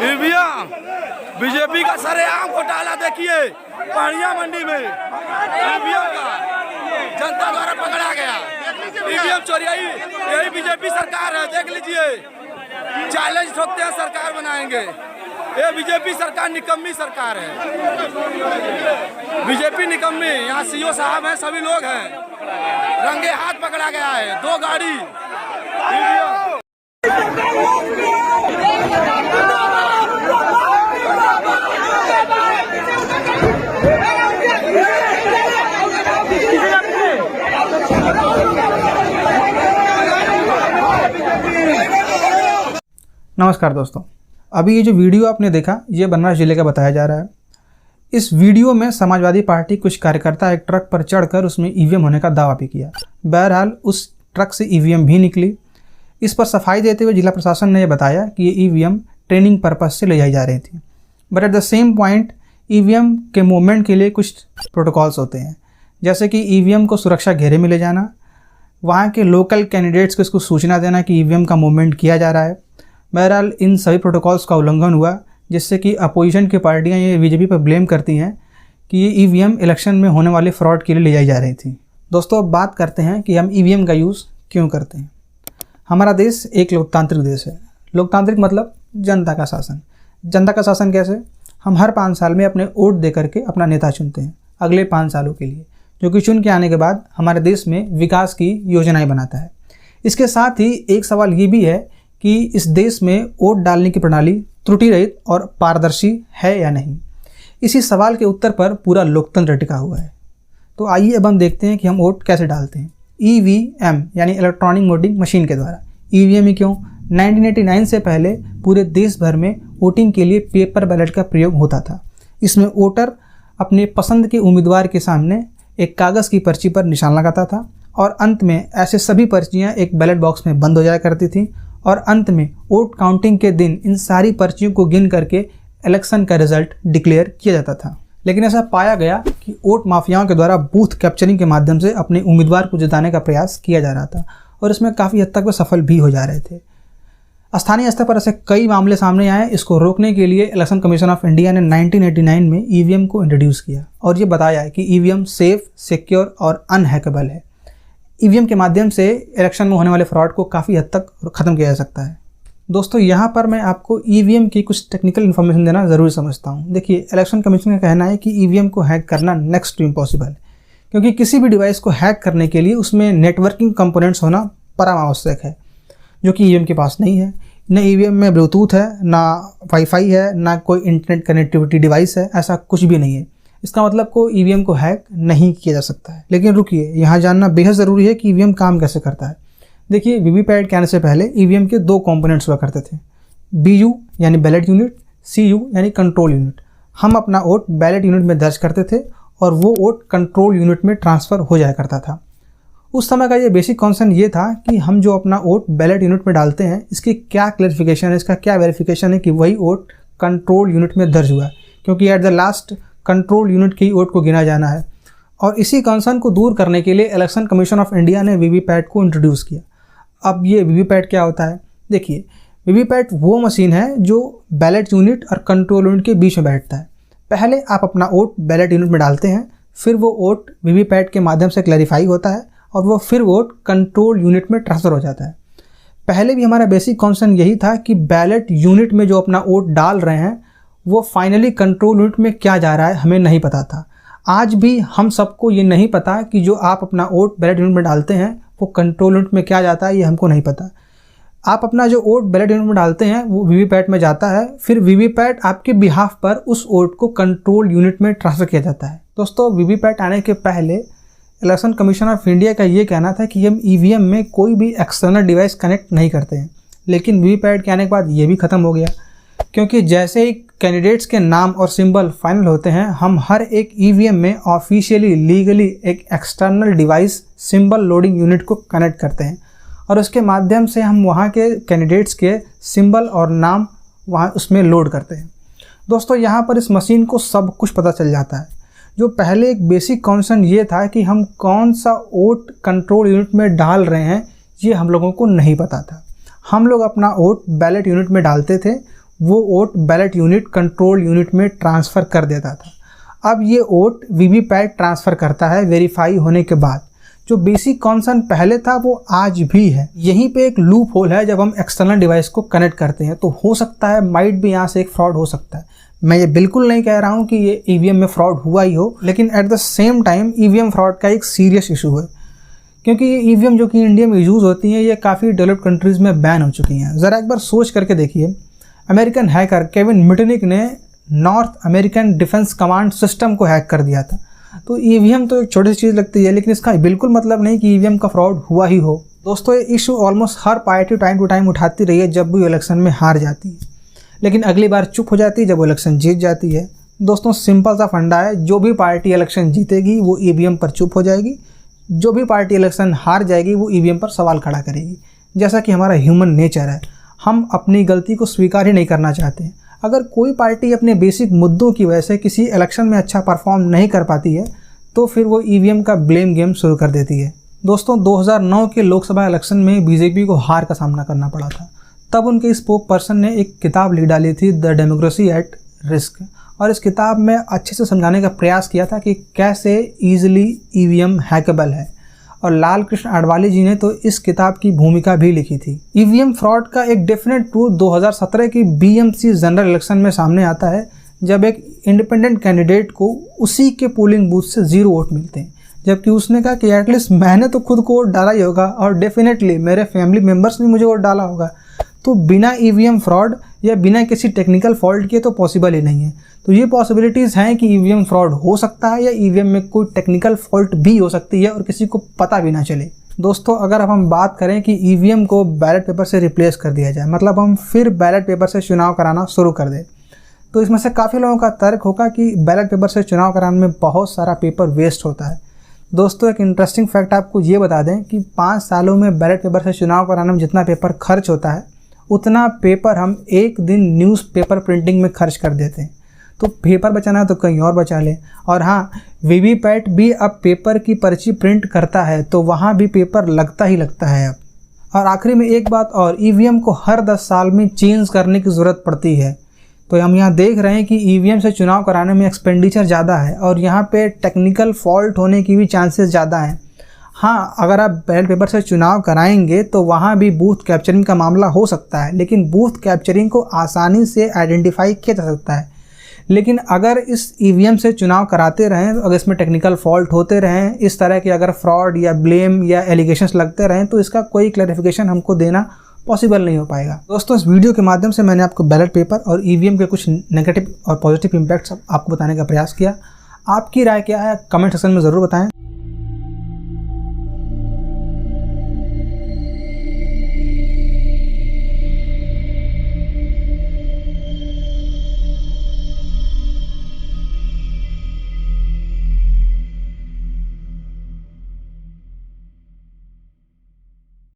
EVM BJP का सरेआम घोटाला देखिए पहाड़िया मंडी में ईवीएम का जनता द्वारा पकड़ा गया। ईवीएम चोरी यही बीजेपी सरकार है, देख लीजिए। चैलेंज ठोकते हैं सरकार बनाएंगे। ये बीजेपी सरकार निकम्मी सरकार है, बीजेपी निकम्मी। यहाँ सीओ साहब हैं, सभी लोग हैं। रंगे हाथ पकड़ा गया है 2 गाड़ी नमस्कार दोस्तों, अभी ये जो वीडियो आपने देखा ये बनारस जिले का बताया जा रहा है। इस वीडियो में समाजवादी पार्टी कुछ कार्यकर्ता एक ट्रक पर चढ़कर उसमें ईवीएम होने का दावा भी किया। बहरहाल उस ट्रक से ईवीएम भी निकली। इस पर सफाई देते हुए जिला प्रशासन ने यह बताया कि ये ईवीएम ट्रेनिंग पर्पस से ले जाई जा रही थी। But at the same point EVM के मूवमेंट के लिए कुछ प्रोटोकॉल्स होते हैं, जैसे कि ईवीएम को सुरक्षा घेरे में ले जाना, वहाँ के लोकल कैंडिडेट्स को इसको सूचना देना कि ईवीएम का मूवमेंट किया जा रहा है। बहरहाल इन सभी प्रोटोकॉल्स का उल्लंघन हुआ, जिससे कि अपोजिशन की पार्टियां ये बीजेपी पर ब्लेम करती हैं कि ये ईवीएम इलेक्शन में होने वाले फ्रॉड के लिए ले जाई जा रही थी। दोस्तों, अब बात करते हैं कि हम ईवीएम का यूज़ क्यों करते हैं। हमारा देश एक लोकतांत्रिक देश है। लोकतांत्रिक मतलब जनता का शासन। जनता का शासन कैसे? हम हर 5 साल में अपने वोट दे करके अपना नेता चुनते हैं अगले 5 सालों के लिए, जो कि चुन के आने के बाद हमारे देश में विकास की योजनाएँ बनाता है। इसके साथ ही एक सवाल ये भी है कि इस देश में वोट डालने की प्रणाली त्रुटि रहित और पारदर्शी है या नहीं। इसी सवाल के उत्तर पर पूरा लोकतंत्र टिका हुआ है। तो आइए अब हम देखते हैं कि हम वोट कैसे डालते हैं। ईवीएम यानी इलेक्ट्रॉनिक वोटिंग मशीन के द्वारा। ईवीएम ही क्यों? 1989 से पहले पूरे देश भर में वोटिंग के लिए पेपर बैलेट का प्रयोग होता था। इसमें वोटर अपने पसंद के उम्मीदवार के सामने एक कागज़ की पर्ची पर निशान लगाता था और अंत में ऐसे सभी पर्चियाँ एक बैलेट बॉक्स में बंद हो जाया करती थी और अंत में वोट काउंटिंग के दिन इन सारी पर्चियों को गिन करके इलेक्शन का रिजल्ट डिक्लेयर किया जाता था। लेकिन ऐसा पाया गया कि वोट माफियाओं के द्वारा बूथ कैप्चरिंग के माध्यम से अपने उम्मीदवार को जिताने का प्रयास किया जा रहा था और इसमें काफ़ी हद तक वे सफल भी हो जा रहे थे। स्थानीय स्तर पर ऐसे कई मामले सामने आए। इसको रोकने के लिए इलेक्शन कमीशन ऑफ इंडिया ने 1989 में ईवीएम को इंट्रोड्यूस किया और ये बताया कि ईवीएम सेफ, सिक्योर और अनहैकेबल है। ईवीएम के माध्यम से इलेक्शन में होने वाले फ्रॉड को काफ़ी हद तक ख़त्म किया जा सकता है। दोस्तों, यहाँ पर मैं आपको ईवीएम की कुछ टेक्निकल इन्फॉर्मेशन देना ज़रूरी समझता हूँ। देखिए, इलेक्शन कमीशन का कहना है कि ईवीएम को हैक करना नेक्स्ट टू इम्पॉसिबल है, क्योंकि किसी भी डिवाइस को हैक करने के लिए उसमें नेटवर्किंग कंपोनेंट्स होना परम आवश्यक है, जो कि ईवीएम के पास नहीं है। न ईवीएम में ब्लूटूथ है, ना वाईफाई है, ना कोई इंटरनेट कनेक्टिविटी डिवाइस है, ऐसा कुछ भी नहीं है। इसका मतलब को ईवीएम को हैक नहीं किया जा सकता है। लेकिन रुकिए, यहाँ जानना बेहद ज़रूरी है कि ईवीएम काम कैसे करता है। देखिए, वीवीपैट के आने से पहले ईवीएम के 2 कंपोनेंट्स हुआ करते थे, बीयू यानी बैलेट यूनिट, सीयू यानी कंट्रोल यूनिट। हम अपना वोट बैलेट यूनिट में दर्ज करते थे और वो वोट कंट्रोल यूनिट में ट्रांसफ़र हो जाया करता था। उस समय का ये बेसिक कॉन्सेप्ट ये था कि हम जो अपना वोट बैलेट यूनिट में डालते हैं, इसकी क्या क्लैरिफिकेशन है, इसका क्या वेरिफिकेशन है कि वही वोट कंट्रोल यूनिट में दर्ज हुआ है, क्योंकि at the last control unit की वोट को गिना जाना है। और इसी कंसर्न को दूर करने के लिए इलेक्शन कमीशन ऑफ इंडिया ने वीवीपैट को इंट्रोड्यूस किया। अब ये वीवीपैट क्या होता है? देखिए, वीवीपैट वो मशीन है जो बैलेट यूनिट और कंट्रोल यूनिट के बीच में बैठता है। पहले आप अपना वोट बैलेट यूनिट में डालते हैं, फिर वो वोट वीवीपैट के माध्यम से क्लैरिफाई होता है और वो फिर वोट कंट्रोल यूनिट में ट्रांसफ़र हो जाता है। पहले भी हमारा बेसिक कॉन्सेप्ट यही था कि बैलेट यूनिट में जो अपना वोट डाल रहे हैं वो फाइनली कंट्रोल यूनिट में क्या जा रहा है हमें नहीं पता था। आज भी हम सबको ये नहीं पता कि जो आप अपना वोट बैलेट यूनिट में डालते हैं वो कंट्रोल यूनिट में क्या जाता है, ये हमको नहीं पता। आप अपना जो वोट बैलेट यूनिट में डालते हैं वो वीवीपैट में जाता है, फिर वीवीपैट आपके बिहाफ पर उस वोट को कंट्रोल यूनिट में ट्रांसफ़र किया जाता है। दोस्तों, वीवीपैट आने के पहले इलेक्शन कमीशन ऑफ इंडिया का ये कहना था कि हम ईवीएम में कोई भी एक्सटर्नल डिवाइस कनेक्ट नहीं करते हैं, लेकिन वीवीपैट के आने के बाद ये भी ख़त्म हो गया, क्योंकि जैसे ही कैंडिडेट्स के नाम और सिंबल फाइनल होते हैं, हम हर एक ईवीएम में ऑफिशियली लीगली एक external device symbol loading unit को कनेक्ट करते हैं और उसके माध्यम से हम वहाँ के कैंडिडेट्स के सिंबल और नाम वहाँ उसमें लोड करते हैं। दोस्तों, यहाँ पर इस मशीन को सब कुछ पता चल जाता है। जो पहले एक बेसिक कॉन्सेप्ट ये था कि हम कौन सा वोट कंट्रोल यूनिट में डाल रहे हैं, ये हम लोगों को नहीं पता था। हम लोग अपना वोट बैलेट यूनिट में डालते थे, वो vote ballot unit control unit में ट्रांसफ़र कर देता था। अब ये वोट वीवीपैट ट्रांसफ़र करता है वेरीफाई होने के बाद। जो बेसिक कॉन्सर्न पहले था वो आज भी है। यहीं पे एक लूप होल है, जब हम एक्सटर्नल डिवाइस को कनेक्ट करते हैं तो हो सकता है माइट भी यहाँ से एक फ्रॉड हो सकता है। मैं ये बिल्कुल नहीं कह रहा हूँ कि ये ईवीएम में फ्रॉड हुआ ही हो, लेकिन at the same time EVM fraud का एक सीरियस इशू है, क्योंकि ये ईवीएम जो कि इंडिया में यूज़ होती हैं ये काफ़ी डेवलप्ड कंट्रीज़ में बैन हो चुकी हैं। ज़रा एक बार सोच करके देखिए, अमेरिकन हैकर केविन मिटनिक ने north American defence command system को हैक कर दिया था। तो ईवीएम तो एक छोटी सी चीज़ लगती है, लेकिन इसका बिल्कुल मतलब नहीं कि ईवीएम का फ्रॉड हुआ ही हो। दोस्तों, ये इशू ऑलमोस्ट हर पार्टी टाइम टू टाइम उठाती रही है जब भी इलेक्शन में हार जाती है, लेकिन अगली बार चुप हो जाती है जब वो इलेक्शन जीत जाती है। दोस्तों, सिंपल सा फंडा है, जो भी पार्टी इलेक्शन जीतेगी वो ईवीएम पर चुप हो जाएगी, जो भी पार्टी इलेक्शन हार जाएगी वो ईवीएम पर सवाल खड़ा करेगी। जैसा कि हमारा ह्यूमन नेचर है, हम अपनी गलती को स्वीकार ही नहीं करना चाहते। अगर कोई पार्टी अपने बेसिक मुद्दों की वजह से किसी इलेक्शन में अच्छा परफॉर्म नहीं कर पाती है तो फिर वो ईवीएम का ब्लेम गेम शुरू कर देती है। दोस्तों, 2009 के लोकसभा इलेक्शन में बीजेपी को हार का सामना करना पड़ा था। तब उनके स्पोक पर्सन ने एक किताब लिख डाली थी, द डेमोक्रेसी एट रिस्क, और इस किताब में अच्छे से समझाने का प्रयास किया था कि कैसे ईजिली ईवीएम हैकेबल है, और लाल कृष्ण आडवाणी जी ने तो इस किताब की भूमिका भी लिखी थी। ईवीएम फ्रॉड का एक डेफिनेट प्रूफ 2017 की बीएमसी जनरल इलेक्शन में सामने आता है, जब एक इंडिपेंडेंट कैंडिडेट को उसी के पोलिंग बूथ से 0 वोट मिलते हैं, जबकि उसने कहा कि एटलीस्ट मैंने तो खुद को वोट डाला ही होगा और डेफिनेटली मेरे फैमिली मेम्बर्स ने मुझे वोट डाला होगा। तो बिना ईवीएम फ्रॉड या बिना किसी टेक्निकल फॉल्ट के तो पॉसिबल ही नहीं है। तो ये पॉसिबिलिटीज़ हैं कि ईवीएम फ्रॉड हो सकता है या ईवीएम में कोई टेक्निकल फॉल्ट भी हो सकती है और किसी को पता भी ना चले। दोस्तों, अगर अब हम बात करें कि ईवीएम को बैलेट पेपर से रिप्लेस कर दिया जाए, मतलब हम फिर बैलेट पेपर से चुनाव कराना शुरू कर दें, तो इसमें से काफ़ी लोगों का तर्क होगा कि बैलेट पेपर से चुनाव कराने में बहुत सारा पेपर वेस्ट होता है। दोस्तों, एक इंटरेस्टिंग फैक्ट आपको ये बता दें कि 5 सालों में बैलेट पेपर से चुनाव कराने में जितना पेपर खर्च होता है उतना पेपर हम एक दिन न्यूज़पेपर प्रिंटिंग में खर्च कर देते हैं। तो पेपर बचाना है तो कहीं और बचा लें। और हाँ, वीवीपैट भी अब पेपर की पर्ची प्रिंट करता है, तो वहाँ भी पेपर लगता ही लगता है अब। और आखिरी में एक बात और, ईवीएम को हर 10 साल में चेंज करने की ज़रूरत पड़ती है। तो हम यहाँ देख रहे हैं कि ईवीएम से चुनाव कराने में एक्सपेंडिचर ज़्यादा है और यहाँ पे टेक्निकल फॉल्ट होने की भी चांसेस ज़्यादा हैं। हाँ, अगर आप बैलेट पेपर से चुनाव कराएंगे तो वहाँ भी बूथ कैप्चरिंग का मामला हो सकता है, लेकिन बूथ कैप्चरिंग को आसानी से आइडेंटिफाई किया जा सकता है। लेकिन अगर इस ईवीएम से चुनाव कराते रहें, अगर इसमें टेक्निकल फॉल्ट होते रहें, इस तरह के अगर फ्रॉड या ब्लेम या एलिगेशंस लगते रहें, तो इसका कोई क्लैरिफिकेशन हमको देना पॉसिबल नहीं हो पाएगा। दोस्तों, इस वीडियो के माध्यम से मैंने आपको बैलेट पेपर और ईवीएम के कुछ नेगेटिव और पॉजिटिव इम्पैक्ट्स आपको बताने का प्रयास किया। आपकी राय क्या है कमेंट सेक्शन में ज़रूर बताएं।